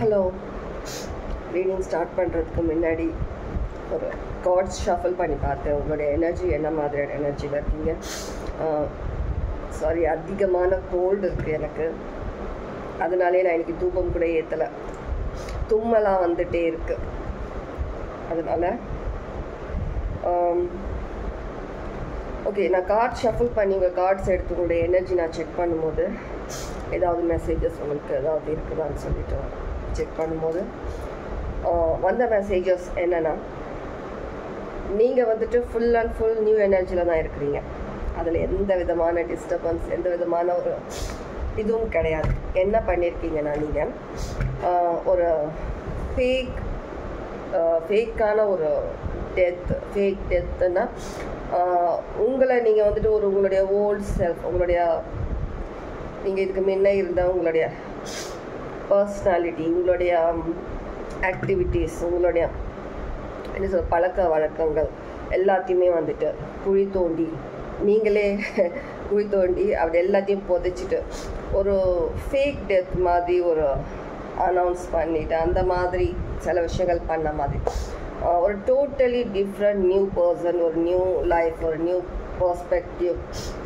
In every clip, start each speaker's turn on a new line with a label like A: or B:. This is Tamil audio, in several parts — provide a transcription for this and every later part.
A: ஹலோ, ரீடிங் ஸ்டார்ட் பண்ணுறதுக்கு முன்னாடி ஒரு கார்ட்ஸ் ஷஃபிள் பண்ணி பார்த்தேன். உங்களுடைய எனர்ஜி என்ன மாதிரியான எனர்ஜியில் இருக்கீங்க? சாரி, அதிகமான கோல்டு இருக்குது எனக்கு. அதனாலே நான் இன்றைக்கி தூக்கம் கூட ஏற்றலை. தும்மலாம் வந்துகிட்டே இருக்கு. அதனால் ஓகே, நான் கார்ட் ஷஃபிள் பண்ணி உங்கள் கார்ட்ஸ் எடுத்து உங்களுடைய எனர்ஜி நான் செக் பண்ணும்போது ஏதாவது மெசேஜஸ் உங்களுக்கு ஏதாவது இருக்குதான்னு சொல்லிட்டு செக் பண்ணும்போது வந்த மெசேஜஸ் என்னென்னா, நீங்கள் வந்துட்டு ஃபுல் அண்ட் ஃபுல் நியூ எனர்ஜியில் தான் இருக்கிறீங்க. அதில் எந்த விதமான டிஸ்டர்பன்ஸ், எந்த விதமான ஒரு இதுவும் கிடையாது. என்ன பண்ணியிருக்கீங்கன்னா, நீங்கள் ஒரு ஃபேக்கான ஒரு ஃபேக் டெத்துன்னா உங்களை நீங்கள் வந்துட்டு உங்களுடைய ஓல்ட் செல்ஃப், நீங்கள் இதுக்கு முன்னே இருந்த உங்களுடைய பர்சனாலிட்டி, உங்களுடைய ஆக்டிவிட்டீஸ், உங்களுடைய என்ன சொல்ற பழக்க வழக்கங்கள் எல்லாத்தையுமே வந்துட்டு குழி தோண்டி அப்படி எல்லாத்தையும் புதைச்சிட்டு ஒரு ஃபேக் டெத் மாதிரி ஒரு அனௌன்ஸ் பண்ணிவிட்டு அந்த மாதிரி சில விஷயங்கள் பண்ண மாதிரி ஒரு டோட்டலி டிஃப்ரெண்ட் நியூ பர்சன், ஒரு நியூ லைஃப், ஒரு நியூ பர்ஸ்பெக்டிவ்,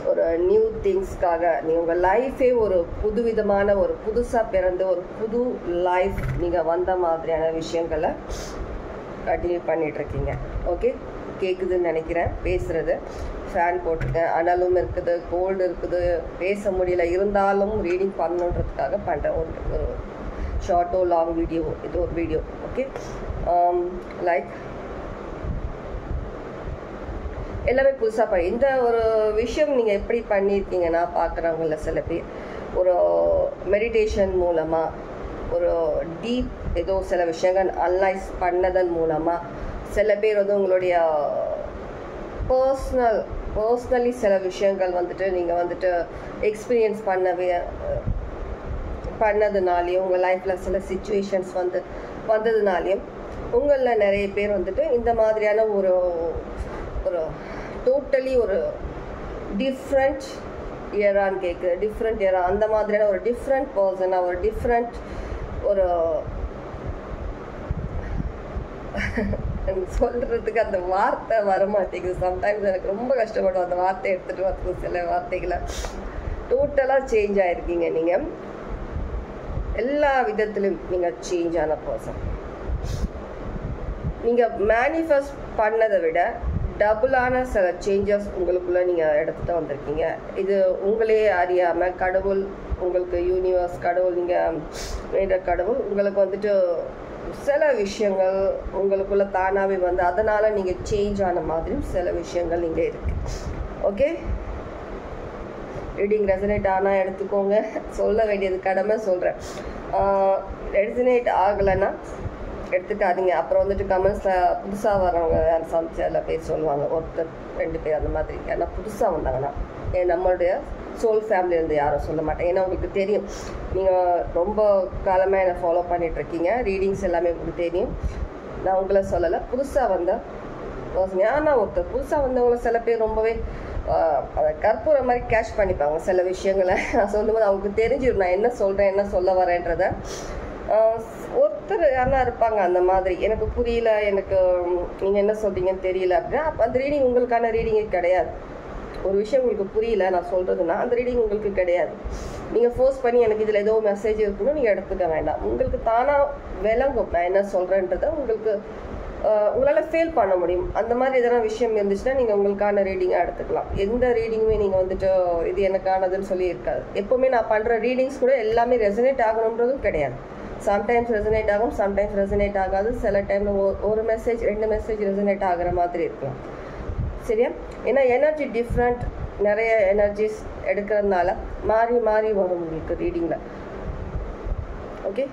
A: ஒரு நியூ திங்ஸ்க்காக உங்கள் லைஃபே ஒரு புதுவிதமான ஒரு புதுசாக பிறந்த ஒரு புது லைஃப் நீங்கள் வந்த மாதிரியான விஷயங்களை கண்டினியூ பண்ணிகிட்ருக்கீங்க. ஓகே, கேட்குதுன்னு நினைக்கிறேன் பேசுகிறது. ஃபேன் போட்டிருக்கேன், அனலும் இருக்குது, கோல்டு இருக்குது, பேச முடியல. இருந்தாலும் ரீடிங் பண்ணணுன்றதுக்காக பண்ணுறேன். ஒரு ஷார்ட்டோ லாங் வீடியோ, இது ஒரு வீடியோ. ஓகே, லைக் எல்லாமே புதுசாக இந்த ஒரு விஷயம் நீங்கள் எப்படி பண்ணியிருக்கீங்கன்னா, பார்க்குறவங்கள சில பேர் ஒரு மெடிடேஷன் மூலமாக ஒரு டீப் ஏதோ சில விஷயங்கள் அனலைஸ் பண்ணதன் மூலமாக சில பேர் வந்து உங்களுடைய பர்சனலி சில விஷயங்கள் வந்துட்டு நீங்கள் வந்துட்டு எக்ஸ்பீரியன்ஸ் பண்ணதுனாலையும் உங்கள் லைஃப்பில் சில சிச்சுவேஷன்ஸ் வந்ததுனாலையும் உங்களில் நிறைய பேர் வந்துட்டு இந்த மாதிரியான ஒரு டோட்டலி ஒரு டிஃப்ரெண்ட் இயரான்னு கேட்குது. டிஃப்ரெண்ட் இயரா அந்த மாதிரியான ஒரு டிஃப்ரெண்ட் பர்சனாக ஒரு டிஃப்ரெண்ட் ஒரு சொல்கிறதுக்கு அந்த வார்த்தை வரமாட்டேங்குது. சம்டைம்ஸ் எனக்கு ரொம்ப கஷ்டப்படும் அந்த வார்த்தை எடுத்துகிட்டு வரதுக்கு. சில வார்த்தைகளை டோட்டலாக சேஞ்ச் ஆகிருக்கீங்க. நீங்கள் எல்லா விதத்திலும் நீங்கள் சேஞ்ச் ஆன பர்சன். நீங்கள் மேனிஃபெஸ்ட் பண்ணதை விட டபுளான சில சேஞ்சஸ் உங்களுக்குள்ளே நீங்கள் எடுத்துகிட்டு வந்திருக்கீங்க. இது உங்களே அறியாமல் கடவுள் உங்களுக்கு, யூனிவர்ஸ், கடவுள், நீங்கள் வேண்ட கடவுள் உங்களுக்கு வந்துட்டு சில விஷயங்கள் உங்களுக்குள்ளே தானாகவே வந்து அதனால் நீங்கள் சேஞ்ச் ஆன மாதிரியும் சில விஷயங்கள் இங்கே இருக்குது. ஓகே, ரீடிங் ரெசனேட் ஆனால் எடுத்துக்கோங்க. சொல்ல வேண்டியது கடமை சொல்கிறேன். ரெசனேட் ஆகலைன்னா எடுத்துக்காதீங்க. அப்புறம் வந்துட்டு கமெண்ட்ஸில் புதுசாக வரவங்க சமைச்சதில் பேர் சொல்லுவாங்க, ஒருத்தர் 2 பேர் அந்த மாதிரி. ஏன்னா புதுசாக வந்தாங்கன்னா நம்மளுடைய சோல் ஃபேமிலியிலேருந்து யாரும் சொல்ல மாட்டேன். ஏன்னா உங்களுக்கு தெரியும், நீங்கள் ரொம்ப காலமாக என்னை ஃபாலோ பண்ணிகிட்ருக்கீங்க. ரீடிங்ஸ் எல்லாமே உங்களுக்கு தெரியும். நான் உங்களை சொல்லலை, புதுசாக வந்த பர்சன். ஆனால் ஒருத்தர் புதுசாக வந்தவங்கள சில பேர் ரொம்பவே அதை கற்பூர மாதிரி கேட்ச் பண்ணிப்பாங்க. சில விஷயங்களை நான் சொல்லும்போது அவங்களுக்கு தெரிஞ்சிடும் நான் என்ன சொல்கிறேன், என்ன சொல்ல வரேன்றதை. ஒருத்தர் யாரா இருப்பாங்க அந்த மாதிரி, எனக்கு புரியல, எனக்கு நீங்கள் என்ன சொல்கிறீங்கன்னு தெரியல அப்படின்னா அந்த ரீடிங் உங்களுக்கான ரீடிங்கே கிடையாது. ஒரு விஷயம் உங்களுக்கு புரியல நான் சொல்கிறதுனா அந்த ரீடிங் உங்களுக்கு கிடையாது. நீங்கள் ஃபோர்ஸ் பண்ணி எனக்கு இதில் ஏதோ மெசேஜ் இருக்குன்னு நீங்கள் எடுத்துக்க வேண்டாம். உங்களுக்கு தானாக விளங்கும் நான் என்ன சொல்கிறேன்றதை. உங்களால் ஃபீல் பண்ண முடியும். அந்த மாதிரி எதனா விஷயம் இருந்துச்சுன்னா நீங்கள் உங்களுக்கான ரீடிங்காக எடுத்துக்கலாம். எந்த ரீடிங்குமே நீங்கள் வந்துட்டு இது எனக்கானதுன்னு சொல்லி இருக்காது. எப்போவுமே நான் பண்ணுற ரீடிங்ஸ் கூட எல்லாமே ரெசனேட் ஆகணுன்றதும் கிடையாது. சம்டைம்ஸ் ரெசனேட் ஆகும், சம்டைம்ஸ் ரெசனேட் ஆகாது. சில டைமில் ஒரு மெசேஜ் 2 மெசேஜ் ரெசனேட் ஆகிற மாதிரி இருக்கலாம். சரியா? ஏன்னா எனர்ஜி டிஃப்ரெண்ட், நிறைய எனர்ஜிஸ் எடுக்கிறதுனால மாறி மாறி வரும் உங்களுக்கு ரீடிங்கில். ஓகே,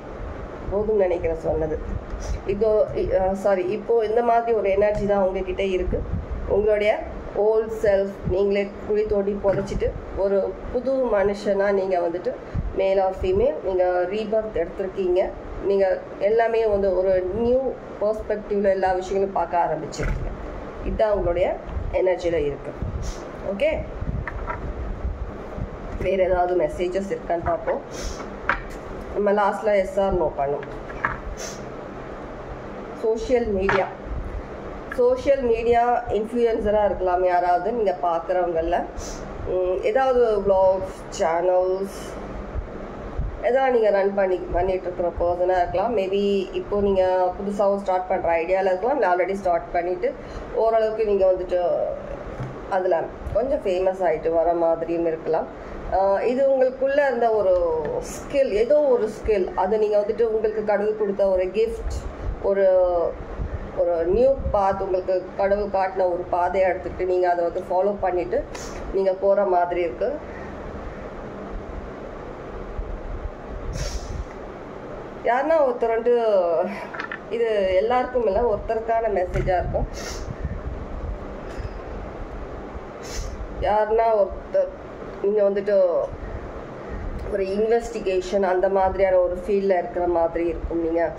A: போதும் நினைக்கிறேன் சொன்னது. இப்போது இந்த மாதிரி ஒரு எனர்ஜி தான் உங்ககிட்ட இருக்குது. உங்களுடைய ஓல்ட் செல்ஃப் நீங்களே குழி தோண்டி புதைச்சிட்டு ஒரு புது மனுஷனாக நீங்கள் வந்துட்டு மேல் ஆர் ஃபீமேல் நீங்கள் ரீபர்த் எடுத்திருக்கீங்க. நீங்கள் எல்லாமே வந்து ஒரு நியூ பர்ஸ்பெக்டிவில் எல்லா விஷயங்களும் பார்க்க ஆரம்பிச்சிருக்கீங்க. இதுதான் உங்களுடைய எனர்ஜியில் இருக்குது. ஓகே, வேறு ஏதாவது மெசேஜஸ் இருக்கான்னு பார்ப்போம். நம்ம லாஸ்ட்டில் எஸ் ஆர் நோ பண்ணோம். சோஷியல் மீடியா இன்ஃப்ளூயன்சராக இருக்கலாம். யாராவது நீங்கள் பார்க்குறவங்கள ஏதாவது வ்ளாக்ஸ் சேனல்ஸ் எதாவது நீங்கள் ரன் பண்ணிட்டு இருக்கிற பர்சனாக இருக்கலாம். மேபி இப்போது நீங்கள் புதுசாகவும் ஸ்டார்ட் பண்ணுற ஐடியாவில் இருக்கலாம், இல்லை ஆல்ரெடி ஸ்டார்ட் பண்ணிவிட்டு ஓரளவுக்கு நீங்கள் வந்துட்டு அதில் கொஞ்சம் ஃபேமஸ் ஆகிட்டு வர மாதிரியும் இருக்கலாம். இது உங்களுக்குள்ளே இருந்த ஒரு ஸ்கில், ஏதோ ஒரு ஸ்கில், அது நீங்கள் வந்துட்டு உங்களுக்கு கடவுள் கொடுத்த ஒரு கிஃப்ட், ஒரு நியூ பாத், உங்களுக்கு கடவுள் காட்டின ஒரு பாதையை எடுத்துக்கிட்டு நீங்கள் அதை வந்து ஃபாலோ பண்ணிவிட்டு நீங்கள் போகிற மாதிரி இருக்குது. யாருன்னா ஒருத்தர் வந்துட்டு, இது எல்லாருக்கும் இல்லை, ஒருத்தருக்கான மெசேஜாக இருக்கும். யாருன்னா ஒருத்தர் நீங்கள் வந்துட்டு ஒரு இன்வெஸ்டிகேஷன் அந்த மாதிரியான ஒரு ஃபீல்டில் இருக்கிற மாதிரி இருக்கும். நீங்கள்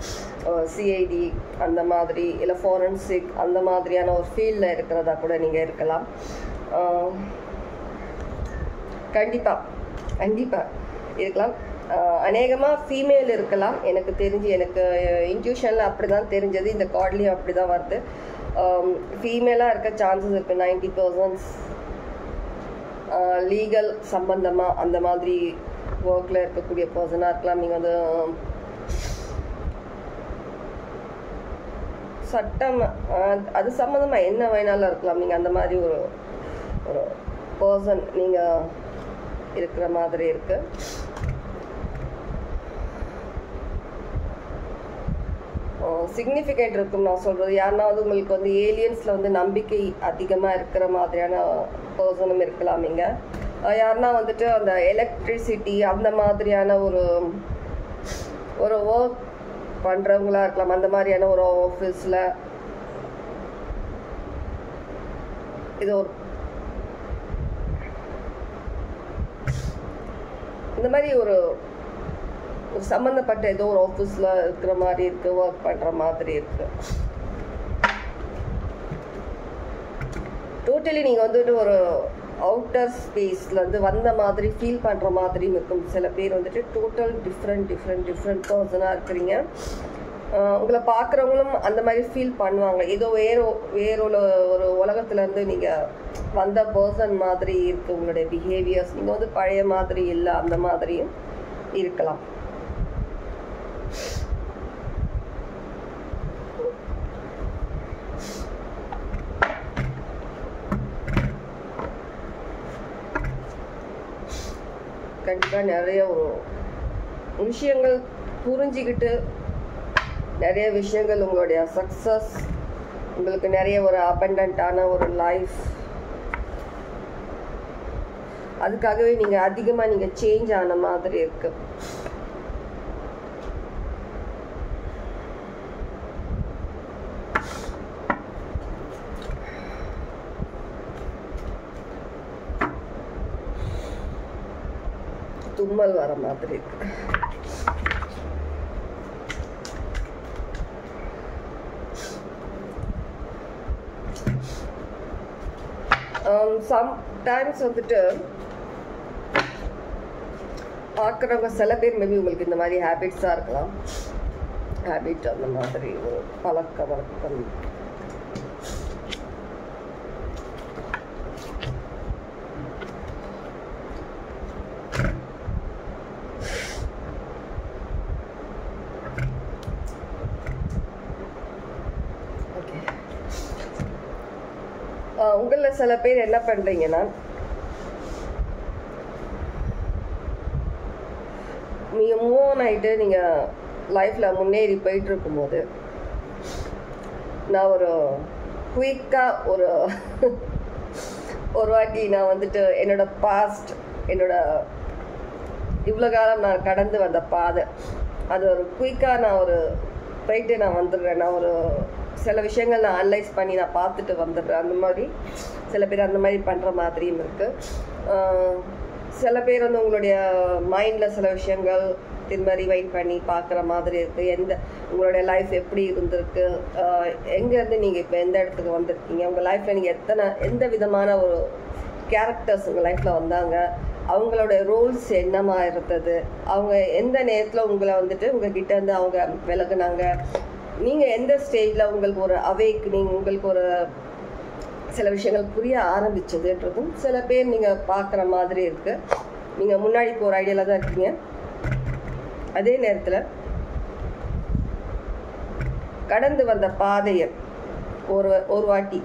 A: சிஐடி அந்த மாதிரி, இல்லை ஃபாரன்சிக் அந்த மாதிரியான ஒரு ஃபீல்டில் இருக்கிறதா கூட நீங்கள் இருக்கலாம். கண்டிப்பாக இருக்கலாம். அநேகமாக ஃபீமேல் இருக்கலாம். எனக்கு தெரிஞ்சு, எனக்கு இன்ட்யூஷனில் அப்படி தான் தெரிஞ்சது, இந்த கார்ட்லேயும் அப்படி தான் வருது. ஃபீமேலாக இருக்க சான்சஸ் இருக்குது 90%. லீகல் சம்பந்தமாக அந்த மாதிரி ஒர்க்கில் இருக்கக்கூடிய பர்சனாக இருக்கலாம். நீங்கள் வந்து சட்டம் அது சம்மந்தமாக என்ன வேணாலும் இருக்கலாம். நீங்கள் அந்த மாதிரி ஒரு பர்சன் நீங்கள் இருக்கிற மாதிரி இருக்குது. சிக்னிஃபிகண்ட் இருக்கும் நான் சொல்கிறது. யாருனாவது உங்களுக்கு வந்து ஏலியன்ஸில் வந்து நம்பிக்கை அதிகமாக இருக்கிற மாதிரியான பர்சனும் இருக்கலாம். நீங்கள் யாருன்னா வந்துட்டு அந்த எலக்ட்ரிசிட்டி அந்த மாதிரியான ஒரு ஒர்க் பண்ணுறவங்களா இருக்கலாம். அந்த மாதிரியான ஒரு ஆஃபீஸில் இது ஒரு இந்த மாதிரி ஒரு சம்மந்தப்பட்ட ஏதோ ஒரு ஆஃபீஸில் இருக்கிற மாதிரி இருக்குது, ஒர்க் பண்ணுற மாதிரி இருக்குது. டோட்டலி நீங்கள் வந்துட்டு ஒரு அவுட்டர் ஸ்பேஸ்லேருந்து வந்த மாதிரி ஃபீல் பண்ணுற மாதிரியும் இருக்கும். சில பேர் வந்துட்டு டோட்டல் டிஃப்ரெண்ட் பர்சனாக இருக்கிறீங்க. உங்களை பார்க்குறவங்களும் அந்த மாதிரி ஃபீல் பண்ணுவாங்க. ஏதோ ஒரு உலகத்துலேருந்து நீங்கள் வந்த பர்சன் மாதிரி இருக்குது உங்களுடைய பிஹேவியர்ஸ். நீங்கள் வந்து பழைய மாதிரி இல்லை, அந்த மாதிரியும் இருக்கலாம். கண்டிப்பாக நிறைய ஒரு விஷயங்கள் புரிஞ்சுக்கிட்டு, நிறைய விஷயங்கள் உங்களுடைய சக்ஸஸ், உங்களுக்கு நிறைய ஒரு அபண்டன்ட்டான ஒரு லைஃப், அதுக்காகவே நீங்கள் அதிகமாக நீங்கள் சேஞ்ச் ஆன மாதிரி இருக்கு. தும்மல் வர மாதிரி இருக்கு. சம்டைம்ஸ் வந்துட்டு பார்க்குறவங்க சில பேர் மேபி உங்களுக்கு இந்த மாதிரி ஹேபிட்ஸாக இருக்கலாம். ஹேபிட் அந்த மாதிரி ஒரு பழக்க வழக்கம். உங்களில் சில பேர் என்ன பண்ணுறீங்கன்னா, நீங்கள் மூவ் ஆன் ஆகிட்டு நீங்கள் லைஃப்பில் முன்னேறி போயிட்டு இருக்கும்போது, நான் ஒரு குயிக்காக ஒரு வாட்டி நான் வந்துட்டு என்னோட பாஸ்ட், என்னோட இவ்வளோ காலம் நான் கடந்து வந்த பாதை, அது ஒரு குயிக்காக நான் போயிட்டு நான் வந்துடுறேன். நான் சில விஷயங்கள் நான் அனலைஸ் பண்ணி நான் பார்த்துட்டு வந்துடுறேன். அந்த மாதிரி சில பேர் அந்த மாதிரி பண்ணுற மாதிரியும் இருக்குது. சில பேர் வந்து உங்களுடைய மைண்டில் சில விஷயங்கள் திரும்ப ரிவைண்ட் பண்ணி பார்க்குற மாதிரி இருக்குது. உங்களுடைய லைஃப் எப்படி இருந்திருக்கு, எங்கேருந்து நீங்கள் இப்போ எந்த இடத்துக்கு வந்திருக்கீங்க, உங்கள் லைஃப்பில் நீங்கள் எந்த விதமான ஒரு கேரக்டர்ஸ் உங்கள் லைஃப்பில் வந்தாங்க, அவங்களோட ரோல்ஸ் என்னமாக இருந்தது, அவங்க எந்த நேரத்தில் உங்களை வந்துட்டு உங்ககிட்ட இருந்து அவங்க விலகுனாங்க, நீங்கள் எந்த ஸ்டேஜில் உங்களுக்கு ஒரு அவேக்னிங், உங்களுக்கு ஒரு சில விஷயங்கள் புரிய ஆரம்பிச்சதுன்றதும் சில பேர் நீங்கள் பார்க்குற மாதிரி இருக்குது. நீங்கள் முன்னாடி போகிற ஐடியாவில் தான் இருக்கீங்க. அதே நேரத்தில் கடந்து வந்த பாதையை ஒரு வாட்டி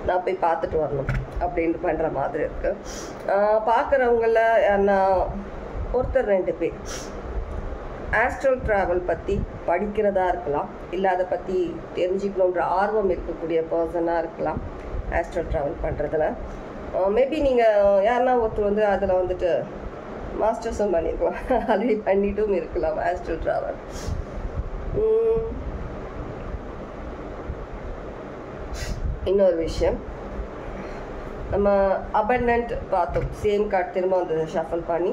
A: நான் போய் பார்த்துட்டு வரணும் அப்படின்ட்டு பண்ணுற மாதிரி இருக்குது. பார்க்குறவங்கள நான் ஒருத்தர் 2 பேர் ஆஸ்ட்ரல் ட்ராவல் பற்றி படிக்கிறதா இருக்கலாம், இல்லை அதை பற்றி தெரிஞ்சுக்கணுன்ற ஆர்வம் இருக்கக்கூடிய பர்சனாக இருக்கலாம். ஆஸ்ட்ரல் ட்ராவல் பண்ணுறதுல மேபி நீங்கள் யாருன்னா ஒருத்தர் வந்து அதில் வந்துட்டு மாஸ்டர்ஸும் பண்ணியிருக்கலாம், ஆல்ரெடி பண்ணிட்டும் இருக்கலாம் ஆஸ்ட்ரல் ட்ராவல். இன்னொரு விஷயம், நம்ம அபண்டன்ட் பார்த்தோம், சேம் கார்டு திரும்ப வந்து ஷஃபல் பண்ணி.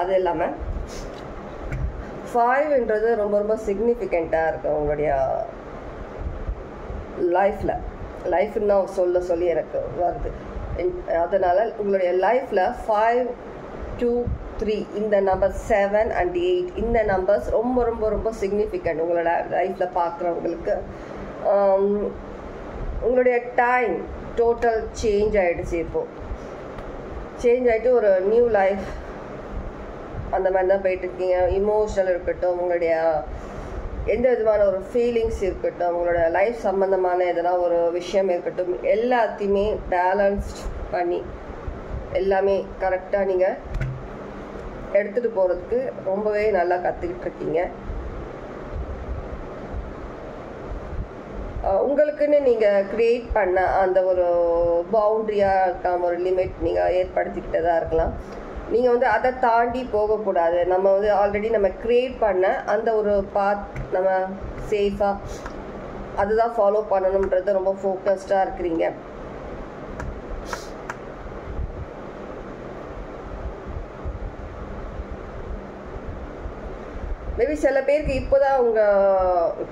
A: அது இல்லாமல் 5ன்றது ரொம்ப ரொம்ப சிக்னிஃபிகண்ட்டாக இருக்குது உங்களுடைய லைஃப்னா சொல்லி எனக்கு வருது. அதனால் உங்களுடைய லைஃப்பில் 5, 2, 3 இந்த நம்பர் 7 and 8 இந்த நம்பர்ஸ் ரொம்ப ரொம்ப ரொம்ப சிக்னிஃபிகண்ட் உங்களோட லைஃப்பில் பார்க்குறவங்களுக்கு. உங்களுடைய டைம் டோட்டல் சேஞ்ச் ஆகிடுச்சு. இப்போது சேஞ்ச் ஆகிட்டு ஒரு நியூ லைஃப் அந்த மாதிரி தான் போயிட்டுருக்கீங்க. இமோஷனல் இருக்கட்டும், உங்களுடைய எந்த விதமான ஒரு ஃபீலிங்ஸ் இருக்கட்டும், உங்களோட லைஃப் சம்மந்தமான எதனா ஒரு விஷயம் இருக்கட்டும், எல்லாத்தையுமே பேலன்ஸ்ட் பண்ணி எல்லாமே கரெக்டாக நீங்கள் எடுத்துகிட்டு போகிறதுக்கு ரொம்பவே நல்லா கற்றுக்கிட்டு இருக்கீங்க. உங்களுக்குன்னு நீங்கள் க்ரியேட் பண்ண அந்த ஒரு பவுண்ட்ரியாக இருக்காம ஒரு லிமிட் நீங்கள் ஏற்படுத்திக்கிட்டதாக இருக்கலாம். நீங்கள் வந்து அதை தாண்டி போகக்கூடாது. நம்ம வந்து ஆல்ரெடி நம்ம க்ரியேட் பண்ண அந்த ஒரு பாத் நம்ம சேஃபாக அதுதான் ஃபாலோ பண்ணணுன்றது ரொம்ப ஃபோக்கஸ்டாக இருக்கிறீங்க. மேபி சில பேருக்கு இப்போதான் அவங்க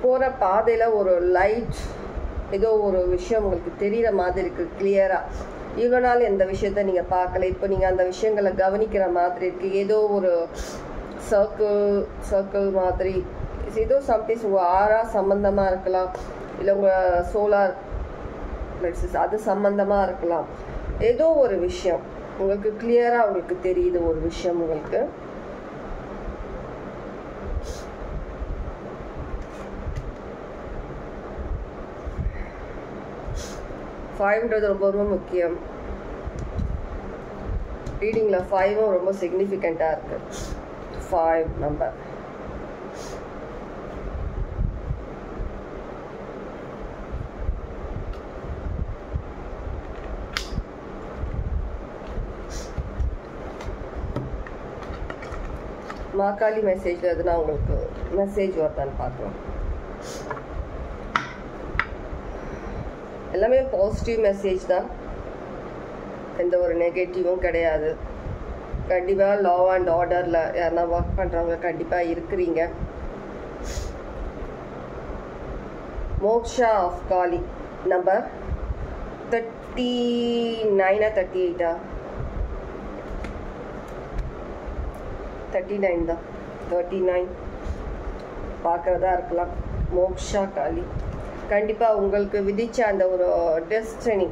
A: போகிற பாதையில் ஒரு லைட் ஏதோ ஒரு விஷயம் உங்களுக்கு தெரிகிற மாதிரி இருக்குது கிளியராக. இவ்வளோ நாள் எந்த விஷயத்த நீங்கள் பார்க்கல, இப்போ நீங்கள் அந்த விஷயங்களை கவனிக்கிற மாதிரி இருக்குது. ஏதோ ஒரு சர்க்கிள் மாதிரி ஏதோ சம்டைம்ஸ் உங்கள் ஆறா சம்மந்தமாக இருக்கலாம், இல்லை உங்கள் சோலார் பிளெக்ஸஸ் அது சம்மந்தமாக இருக்கலாம். ஏதோ ஒரு விஷயம் உங்களுக்கு கிளியராக உங்களுக்கு தெரியுது, ஒரு விஷயம் உங்களுக்கு. ஃபைவ்ன்றது ரொம்ப ரொம்ப முக்கியம். ரீடிங்கில் 5ம் ரொம்ப சிக்னிஃபிகண்ட்டாக இருக்குது. 5 நம்பர் மாக்காளி மெசேஜில் எதுனா உங்களுக்கு மெசேஜ் வருதான்னு பார்க்கலாம். எல்லாமே பாசிட்டிவ் மெசேஜ் தான், எந்த ஒரு நெகட்டிவும் கிடையாது. கண்டிப்பாக லா அண்ட் ஆர்டரில் யாருன்னா ஒர்க் பண்ணுறவங்க கண்டிப்பாக இருக்கிறீங்க. மோக்ஷா ஆஃப் காளி நம்பர் 39 38 39 தான், 39 பார்க்குறதா இருக்கலாம். மோக்ஷா காளி கண்டிப்பாக உங்களுக்கு விதிச்ச அந்த ஒரு டெஸ்டினி,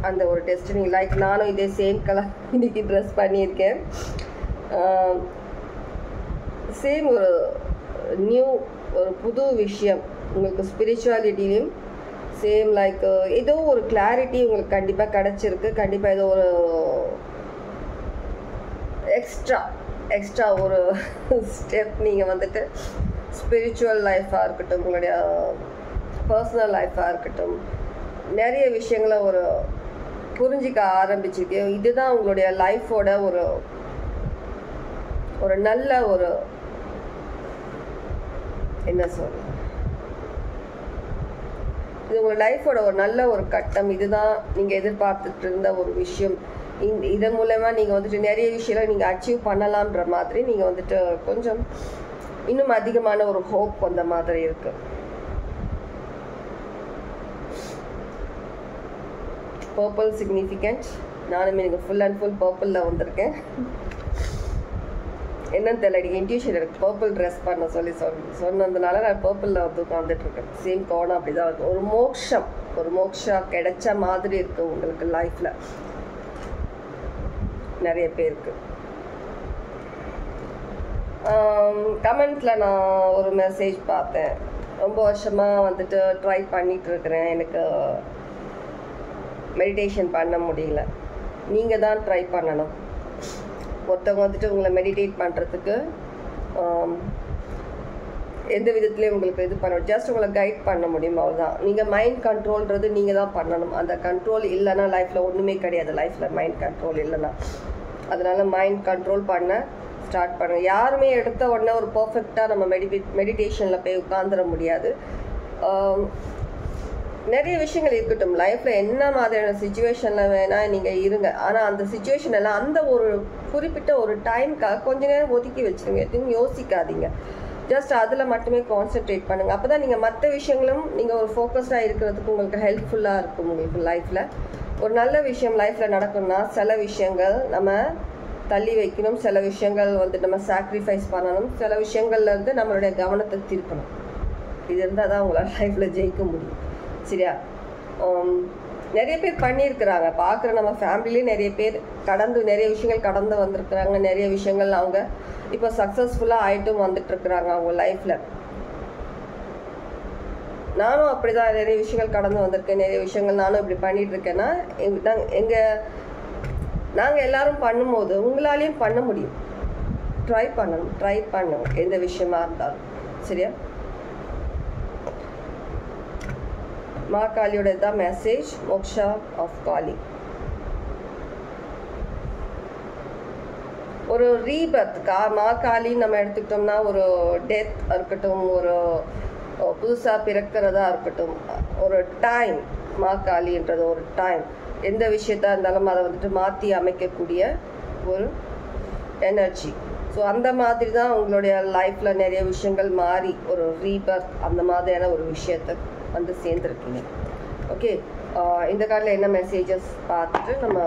A: அந்த ஒரு டெஸ்டினி லைக் நானும் இதே சேம் கலர் இன்னைக்கு ட்ரெஸ் பண்ணியிருக்கேன். சேம் ஒரு நியூ ஒரு புது விஷயம் உங்களுக்கு ஸ்பிரிச்சுவாலிட்டிலையும் சேம் லைக் ஏதோ ஒரு கிளாரிட்டி உங்களுக்கு கண்டிப்பாக கிடச்சிருக்கு. கண்டிப்பாக ஏதோ ஒரு எக்ஸ்ட்ரா ஒரு ஸ்டெப் நீங்கள் வந்துட்டு ஸ்பிரிச்சுவல் லைஃபாக இருக்கட்டும், உங்களுடைய பர்சனல் லைஃபாக இருக்கட்டும், நிறைய விஷயங்களை ஒரு புரிஞ்சிக்க ஆரம்பிச்சிருக்கு. இதுதான் உங்களுடைய லைஃபோட ஒரு நல்ல ஒரு என்ன சொல்ற, இது உங்கள் லைஃபோட ஒரு நல்ல ஒரு கட்டம். இதுதான் நீங்கள் எதிர்பார்த்துட்டு இருந்த ஒரு விஷயம். இதன் மூலமா நீங்கள் வந்துட்டு நிறைய விஷயங்களை நீங்கள் அச்சீவ் பண்ணலான்ற மாதிரி நீங்கள் வந்துட்டு கொஞ்சம் இன்னும் அதிகமான ஒரு ஹோப் வந்த மாதிரி இருக்கு. பர்பிள் சிக்னிஃபிகண்ட், நானுமே எனக்கு ஃபுல் அண்ட் ஃபுல் பர்பிளில் வந்திருக்கேன். என்னன்னு தெரியல, இன்ட்யூஷன் எனக்கு பர்பிள் ட்ரெஸ் பண்ண சொல்லி சொன்னதுனால நான் பர்பிளில் வந்து உட்காந்துட்ருக்கேன். சேம் கோணம் அப்படி தான் இருக்கும். ஒரு மோக்ஷா கிடைச்ச மாதிரி இருக்குது உங்களுக்கு லைஃப்பில் நிறைய பேருக்கு. கமெண்ட்ஸில் நான் ஒரு மெசேஜ் பார்த்தேன், ரொம்ப வருஷமாக வந்துட்டு ட்ரை பண்ணிகிட்டு இருக்கிறேன், எனக்கு மெடிடேஷன் பண்ண முடியல. நீங்கள் தான் ட்ரை பண்ணணும். ஒருத்தவங்க வந்துட்டு உங்களை மெடிடேட் பண்ணுறதுக்கு எந்த விதத்துலேயும் உங்களுக்கு இது பண்ண, ஜஸ்ட் உங்களை கைட் பண்ண முடியும், அவ்வளோதான். நீங்கள் மைண்ட் கண்ட்ரோல்ன்றது நீங்கள் தான் பண்ணணும். அந்த கண்ட்ரோல் இல்லைன்னா லைஃப்பில் ஒன்றுமே கிடையாது. லைஃப்பில் மைண்ட் கண்ட்ரோல் இல்லைன்னா, அதனால் மைண்ட் கண்ட்ரோல் பண்ண ஸ்டார்ட் பண்ணுங்க. யாருமே எடுத்த உடனே ஒரு பர்ஃபெக்டாக நம்ம மெடிடேஷனில் போய் உட்காந்துட முடியாது. நிறைய விஷயங்கள் இருக்கட்டும், லைஃப்பில் என்ன மாதிரியான சுச்சுவேஷனில் வேணால் நீங்கள் இருங்க. ஆனால் அந்த சுச்சுவேஷன் எல்லாம் அந்த ஒரு குறிப்பிட்ட ஒரு டைமுக்காக கொஞ்ச நேரம் ஒதுக்கி வச்சுருங்க. எதுவும் யோசிக்காதீங்க, ஜஸ்ட் அதில் மட்டுமே கான்சென்ட்ரேட் பண்ணுங்கள். அப்போ தான் நீங்கள் மற்ற விஷயங்களும் நீங்கள் ஒரு ஃபோக்கஸ்டாக இருக்கிறதுக்கு உங்களுக்கு ஹெல்ப்ஃபுல்லாக இருக்கும். உங்களுக்கு லைஃப்பில் ஒரு நல்ல விஷயம் லைஃப்பில் நடக்கணும்னா சில விஷயங்கள் நம்ம தள்ளி வைக்கணும், சில விஷயங்கள் வந்து நம்ம சாக்ரிஃபைஸ் பண்ணணும், சில விஷயங்கள்லேருந்து நம்மளுடைய கவனத்தை திருப்பணும். இது இருந்தால் தான் உங்களால் லைஃப்பில் ஜெயிக்க முடியும். சரியா? நிறைய பேர் பண்ணியிருக்கிறாங்க, பார்க்குற நம்ம ஃபேமிலியே நிறைய பேர் நிறைய விஷயங்கள் கடந்து வந்திருக்கிறாங்க. நிறைய விஷயங்கள் அவங்க இப்போ சக்ஸஸ்ஃபுல்லாக ஆகிட்டும் வந்துட்டுருக்குறாங்க அவங்க லைஃப்பில். நானும் அப்படி தான் நிறைய விஷயங்கள் கடந்து வந்திருக்கேன். நிறைய விஷயங்கள் நானும் இப்படி பண்ணிகிட்ருக்கேன்னா நாங்கள் எல்லாரும் பண்ணும்போது உங்களாலேயும் பண்ண முடியும். ட்ரை பண்ணணும் எந்த விஷயமா இருந்தாலும். சரியா? மா காளியோட தான் மெசேஜ், மோக்ஷா ஆஃப் காளி. ஒரு ரீபர்த் மா காளின்னு நம்ம எடுத்துக்கிட்டோம்னா ஒரு டெத் இருக்கட்டும், ஒரு புதுசாக பிறக்கிறதா இருக்கட்டும், ஒரு டைம். மா காளின்றது ஒரு டைம். எந்த விஷயத்தா இருந்தாலும் அதை வந்துட்டு மாற்றி அமைக்கக்கூடிய ஒரு எனர்ஜி. ஸோ அந்த மாதிரி தான் உங்களுடைய லைஃப்பில் நிறைய விஷயங்கள் மாறி ஒரு ரீபர்த் அந்த மாதிரியான ஒரு விஷயத்தை வந்து சேர்ந்துருக்கீங்க. ஓகே, இந்த கார்டில் என்ன மெசேஜஸ் பார்த்துட்டு நம்ம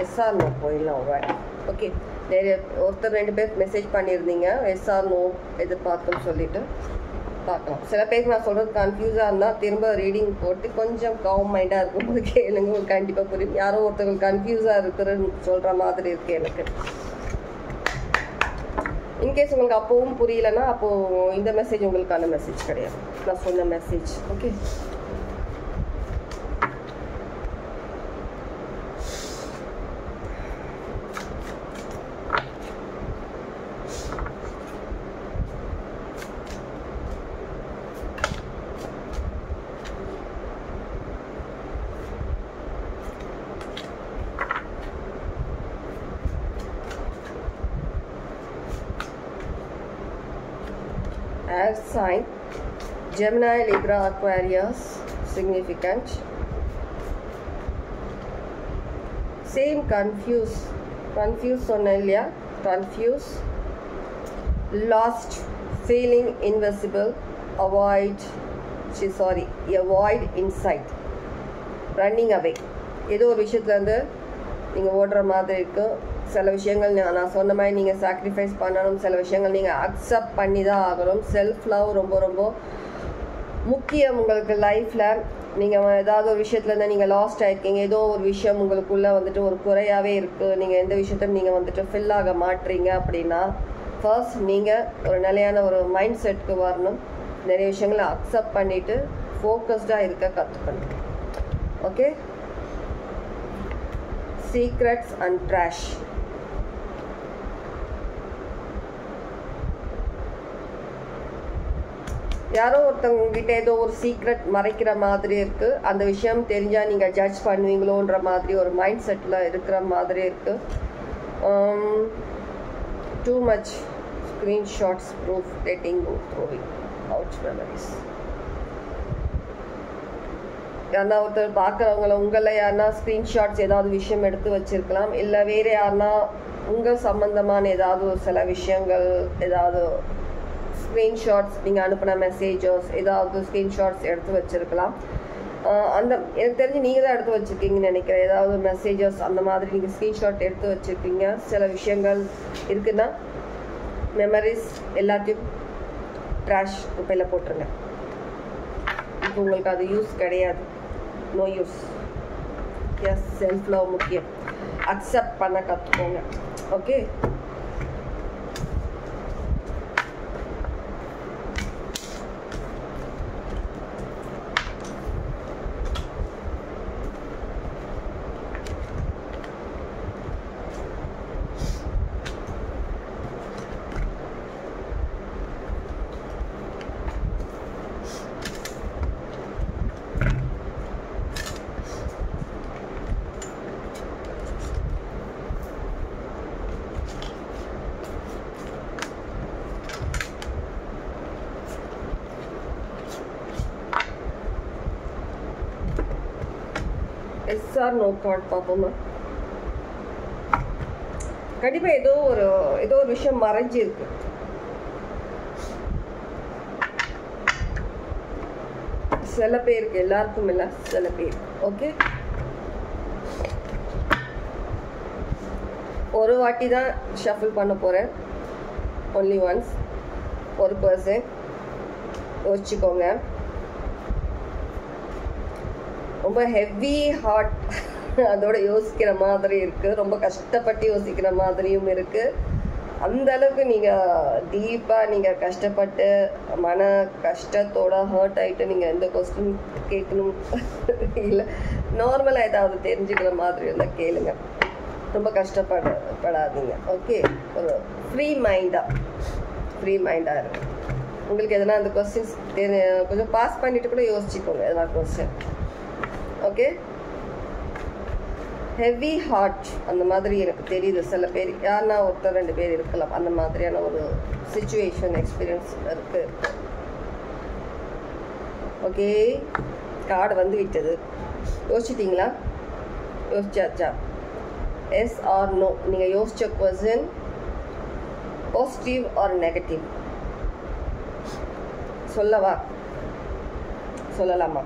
A: எஸ்ஆர் நோ போயிடலாம் ஒரு வாட்டி. ஓகே, நிறைய ஒருத்தர் 2 பேர் மெசேஜ் பண்ணியிருந்தீங்க எஸ்ஆர் நோ எதிர்பார்க்குன்னு சொல்லிட்டு பார்க்கலாம். சில பேருக்கு நான் சொல்கிறது கன்ஃபியூஸாக இருந்தால் திரும்ப ரீடிங் போட்டு கொஞ்சம் காம் மைண்டாக இருக்கும்போது கேளுங்க, உங்களுக்கு கண்டிப்பாக புரியும். யாரோ ஒருத்தவங்க கன்ஃபியூஸாக இருக்குதுன்னு சொல்கிற மாதிரி இருக்குது எனக்கு. இன்கேஸ் உங்களுக்கு அப்போவும் புரியலன்னா அப்போது இந்த மெசேஜ் உங்களுக்கான மெசேஜ் கிடையாது, நான் சொன்ன message. Okay, air sign Gemini, Libra, Aquarius, significant. Same confuse சொன்னேன் இல்லையா? confuse, lost, feeling invisible, avoid insight, running away. ஏதோ ஒரு விஷயத்துலேருந்து நீங்கள் ஓடுற மாதிரி இருக்குது. சில விஷயங்கள் நான் சொன்ன மாதிரி நீங்கள் சாக்ரிஃபைஸ் பண்ணணும், சில விஷயங்கள் நீங்கள் அக்செப்ட் பண்ணி தான் ஆகணும். செல்ஃப் லவ் ரொம்ப ரொம்ப முக்கியம் உங்களுக்கு லைஃப்பில். நீங்கள் ஏதாவது ஒரு விஷயத்துலேருந்து நீங்கள் லாஸ்ட் ஆகிருக்கீங்க, ஏதோ ஒரு விஷயம் உங்களுக்குள்ளே வந்துட்டு ஒரு குறையாகவே இருக்குது, நீங்கள் எந்த விஷயத்தையும் நீங்கள் வந்துட்டு ஃபில் ஆக மாட்டுறீங்க அப்படின்னா ஃபர்ஸ்ட் நீங்கள் ஒரு நிலையான ஒரு மைண்ட் செட்டுக்கு வரணும். நிறைய விஷயங்களை அக்செப்ட் பண்ணிவிட்டு ஃபோக்கஸ்டாக இருக்க கற்றுக்கணும். Okay, secrets and trash. யாரோ ஒருத்தவங்ககிட்ட ஏதோ ஒரு சீக்ரெட் மறைக்கிற மாதிரி இருக்குது. அந்த விஷயம் தெரிஞ்சால் நீங்கள் ஜட்ஜ் பண்ணுவீங்களோன்ற மாதிரி ஒரு மைண்ட் செட்டில் இருக்கிற மாதிரி இருக்குது. Too much screenshots proof dating throwing out memories. யாருன்னா ஒருத்தர் பார்க்குறவங்கள உங்களை யாருன்னா ஸ்க்ரீன்ஷாட்ஸ் ஏதாவது விஷயம் எடுத்து வச்சுருக்கலாம், இல்லை வேறு யாருன்னா உங்கள் சம்மந்தமான ஏதாவது ஒரு சில விஷயங்கள், ஏதாவது ஸ்க்ரீன்ஷாட்ஸ் நீங்கள் அனுப்பின மெசேஜஸ், ஏதாவது ஸ்க்ரீன்ஷாட்ஸ் எடுத்து வச்சுருக்கலாம். அந்த எனக்கு தெரிஞ்சு நீங்கள் தான் எடுத்து வச்சுருக்கீங்கன்னு நினைக்கிறேன். ஏதாவது மெசேஜஸ் அந்த மாதிரி நீங்கள் ஸ்க்ரீன்ஷாட் எடுத்து வச்சுருக்கீங்க. சில விஷயங்கள் இருக்குன்னா மெமரிஸ் எல்லாத்தையும் ட்ராஷ் குப்பையில் போட்டுருங்க. இப்போ உங்களுக்கு அது யூஸ் கிடையாது, no use. Yes, self love முக்கியம். அக்செப்ட் பண்ண கற்றுக்கோங்க. Okay, yes or no card பார்ப்போமா? கண்டிப்பாக ஏதோ ஒரு விஷயம் மறைஞ்சி இருக்கு. சில பேருக்கு, எல்லாருக்கும் இல்லை, சில பேர். ஓகே, ஒரு வாட்டி தான் ஷஃபிள் பண்ண போகிறேன், ஒன்லி ஒன்ஸ். ஒரு பர்சன் யோசிச்சுக்கோங்க. ரொம்ப ஹெவி ஹார்ட், அதோட யோசிக்கிற மாதிரி இருக்குது, ரொம்ப கஷ்டப்பட்டு யோசிக்கிற மாதிரியும் இருக்குது. அந்த அளவுக்கு நீங்கள் டீப்பாக நீங்கள் கஷ்டப்பட்டு மன கஷ்டத்தோட ஹர்ட் ஆகிட்டு நீங்கள் எந்த கொஸ்டின் கேட்கணும் இல்லை, நார்மலாக ஏதாவது தெரிஞ்சுக்கிற மாதிரி இருந்தால் கேளுங்க. ரொம்ப கஷ்டப்படாதீங்க. ஓகே, ஒரு ஃப்ரீ மைண்டாக இருக்கு. உங்களுக்கு எதனா அந்த கொஸ்டின்ஸ் கொஞ்சம் பாஸ் பண்ணிட்டு கூட யோசிச்சுக்கோங்க எதனா கொஸ்டின். ஓகே, ஹெவி ஹார்ட் அந்த மாதிரி எனக்கு தெரியுது. சில பேர், யாருன்னா ஒருத்தர் 2 பேர் இருக்கலாம், அந்த மாதிரியான ஒரு சிச்சுவேஷன் எக்ஸ்பீரியன்ஸ் இருக்கு. ஓகே, கார்டு வந்து விட்டது. யோசிச்சிட்டிங்களா? யோசிச்சாச்சா? Yes or no? நீங்கள் யோசிச்ச கொஸ்டின் பாசிட்டிவ் ஆர் நெகட்டிவ் சொல்லவா? சொல்லலாமா?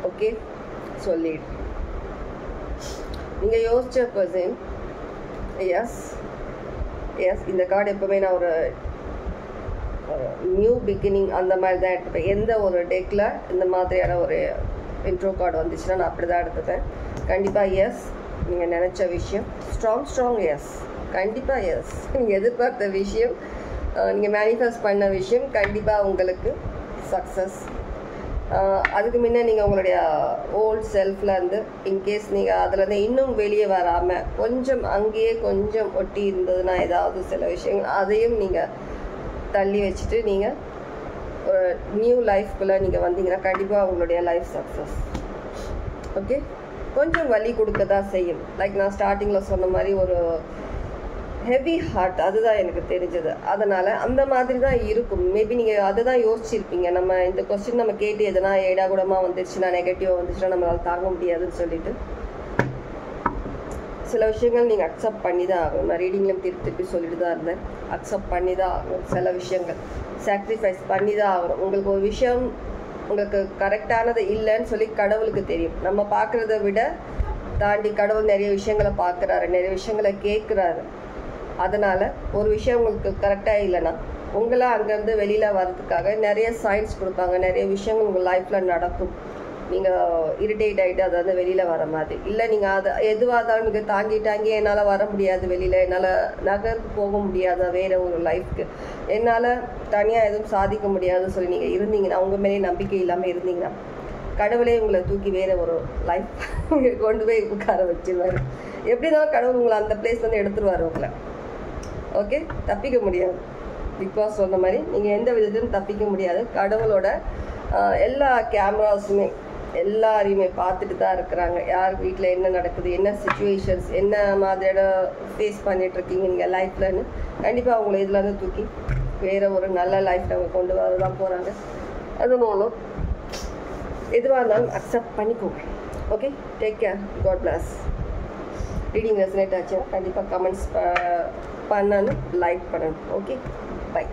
A: ஓகே, சொல்லிடு. நீங்கள் யோசிச்ச கொஸ்டின் எஸ். இந்த கார்டு எப்போவுமே நான் ஒரு நியூ பிகினிங் அந்த மாதிரி தான் எடுத்துப்பேன். எந்த ஒரு டெக்கில் இந்த மாதிரியான ஒரு இன்ட்ரோ கார்டு வந்துச்சுன்னா நான் அப்படி தான் எடுத்துப்பேன். கண்டிப்பாக எஸ். நீங்கள் நினச்ச விஷயம் ஸ்ட்ராங் எஸ். கண்டிப்பாக எஸ். நீங்கள் எதிர்பார்த்த விஷயம், நீங்கள் மேனிஃபெஸ்ட் பண்ண விஷயம் கண்டிப்பாக உங்களுக்கு சக்ஸஸ். அதுக்கு முன்னே நீங்கள் உங்களுடைய ஓல்ட் செல்ஃப்லேருந்து இன்கேஸ் நீங்கள் அதுலேருந்து இன்னும் வெளியே வராமல் கொஞ்சம் அங்கேயே கொஞ்சம் ஒட்டி இருந்ததுன்னா ஏதாவது சில விஷயங்கள் அதையும் நீங்கள் தள்ளி வச்சுட்டு நீங்கள் ஒரு நியூ லைஃப்குள்ளே நீங்கள் வந்தீங்கன்னா கண்டிப்பாக உங்களுடைய லைஃப் சக்ஸஸ். ஓகே, கொஞ்சம் வலி கொடுக்க தான் செய்யும். லைக் நான் ஸ்டார்டிங்கில் சொன்ன மாதிரி ஒரு ஹெவி ஹார்ட், அதுதான் எனக்கு தெரிஞ்சது. அதனால் அந்த மாதிரி தான் இருக்கும். மேபி நீங்கள் அதை தான் யோசிச்சிருப்பீங்க. நம்ம இந்த கொஸ்டின் நம்ம கேட்டு எதனா ஏடாகூடமாக வந்துச்சுன்னா, நெகட்டிவாக வந்துச்சுன்னா நம்மளால் தாங்க முடியாதுன்னு சொல்லிட்டு சில விஷயங்கள் நீங்கள் அக்செப்ட் பண்ணி தான் ஆகணும். நான் ரீடிங்லையும் திருப்பி சொல்லிட்டு தான் இருந்தேன். அக்செப்ட் பண்ணி தான் ஆகணும். சில விஷயங்கள் சாக்ரிஃபைஸ் பண்ணி தான் ஆகணும். உங்களுக்கு ஒரு விஷயம் உங்களுக்கு கரெக்டானது இல்லைன்னு சொல்லி கடவுளுக்கு தெரியும். நம்ம பார்க்குறத விட தாண்டி கடவுள் நிறைய விஷயங்களை பார்க்குறாரு, நிறைய விஷயங்களை கேட்குறாரு. அதனால் ஒரு விஷயம் உங்களுக்கு கரெக்டாக இல்லைன்னா உங்களை அங்கேருந்து வெளியில் வர்றதுக்காக நிறைய சைன்ஸ் கொடுப்பாங்க. நிறைய விஷயங்கள் உங்கள் லைஃப்பில் நடக்கும். நீங்கள் இரிட்டேட் ஆகிட்டு அதை வந்து வெளியில் வர மாதிரி இல்லை. நீங்கள் அதை எதுவாக இருந்தாலும் நீங்கள் தாங்கி என்னால் வர முடியாது வெளியில், என்னால் நகர்ந்து போக முடியாத வேறு ஒரு லைஃப்க்கு, என்னால் தனியாக எதுவும் சாதிக்க முடியாதுன்னு சொல்லி நீங்கள் இருந்தீங்கன்னா, உங்கள் மேலே நம்பிக்கை இல்லாமல் இருந்தீங்கன்னா கடவுளே உங்களை தூக்கி வேறு ஒரு லைஃப் கொண்டு போய் உட்கார வச்சிருவார். எப்படி தான் கடவுள் உங்களை அந்த பிளேஸ்லேருந்து எடுத்துருவார் உங்களை. ஓகே, தப்பிக்க முடியாது. பிக் பாஸ் சொன்ன மாதிரி நீங்கள் எந்த விதத்திலும் தப்பிக்க முடியாது. கடவுளோட எல்லா கேமராஸுமே எல்லாரையுமே பார்த்துட்டு தான் இருக்கிறாங்க. யார் வீட்டில் என்ன நடக்குது, என்ன சிச்சுவேஷன்ஸ், என்ன மாதிரியான ஃபேஸ் பண்ணிகிட்ருக்கீங்க நீங்கள் லைஃப்லன்னு கண்டிப்பாக அவங்கள இதுலேருந்து தூக்கி வேறு ஒரு நல்ல லைஃப் அவங்க கொண்டு வர தான் போகிறாங்க. அதனால எதுவாக இருந்தாலும் அக்செப்ட் பண்ணிக்கோங்க. Okay, take care, God bless. Reading resonate ஆச்சுன்னா கண்டிப்பாக கமெண்ட்ஸ் பண்ணணும், லைக் பண்ணணும். Okay, by.